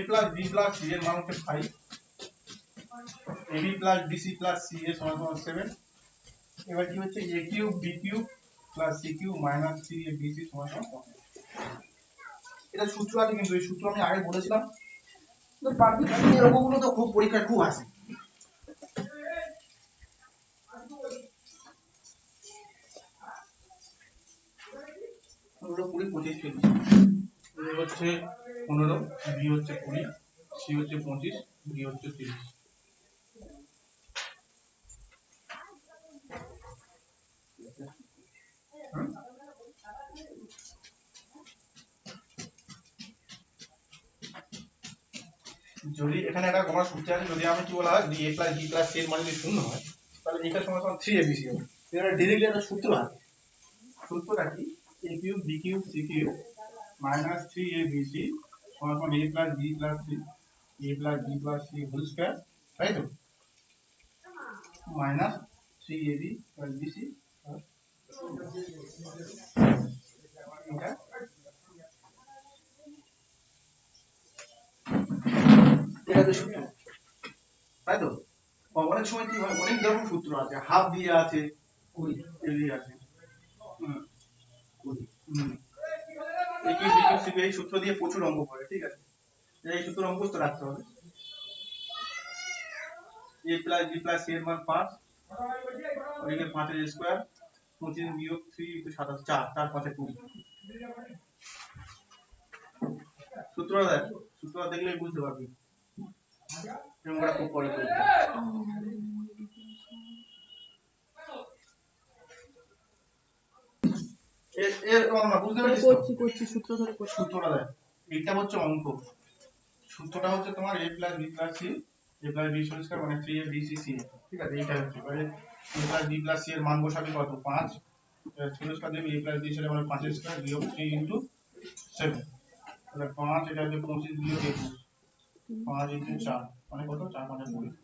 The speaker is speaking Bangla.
প্লাস বি প্লাস সি এর মান হচ্ছে 5, AB plus BC plus C এর সমান 7। এবার কি হচ্ছে A cube B cube plus C cube minus 3 A B C সমান 1। এটা সূত্র আছে, কিন্তু এই সূত্র আমি আগে বলেছিলাম। তো পারফেক্ট এরকমগুলো তো খুব পরীক্ষায় খুব আসে। ওগুলো 20 25 চলছে। এ হচ্ছে 15, বি হচ্ছে 20, সি হচ্ছে 25, ডি হচ্ছে 30। যদি এখানে একটা তোমার সূত্র আছে, যদি আমি কি বলা হয়, যদি a plus b plus c এর মান যদি 0 হয়, তাহলে এটা সমান 3abc হবে। এখানে ডাইরেক্টলি একটা সূত্র আছে। সূত্রটা কি? a cube b cube c cube minus 3abc সমান a plus b plus c, a plus b plus c whole square, তাই তো, মাইনাস 3ab প্লাস bc। এটা এটা তো সূত্র, তাই তো। অনেক সময় কি হয়, অনেক রকম সূত্র আছে, হাফ দিয়ে আছে, দিয়ে আছে। এই সূত্র দিয়ে প্রচুর অঙ্ক করে, ঠিক আছে। এই সূত্র মুখস্থ রাখতে হবে। a plus b plus c এর মান 5, ওইদিকে 5 এর স্কয়ার, 25 বিয়োগ 3 27, 4 4 5 20। সূত্রটা দেখ, সূত্রটা দেখলেই বুঝতে পারবি। আমরা খুব পরে করব। এর আমরা বুঝতে পেরেছি, করছি সূত্র ধরে করছি। সূত্রটা দেখ, এইটা হচ্ছে অঙ্ক। সূত্রটা হচ্ছে তোমার a plus b plus c, a plus b whole square মানে 3abc c, ঠিক আছে। এইটা হচ্ছে এবারে a plus b plus c এর মান বসাবি কত, 5, হোল স্কয়ার দেবে a প্লাস b ছেড়ে মানে 5 এর স্কয়ার বিয়োগ 3 ইনটু 7, তাহলে 5 এটা হচ্ছে 25 বিয়োগ 21, 5 ইনটু 4 মানে কত, 4 5 20।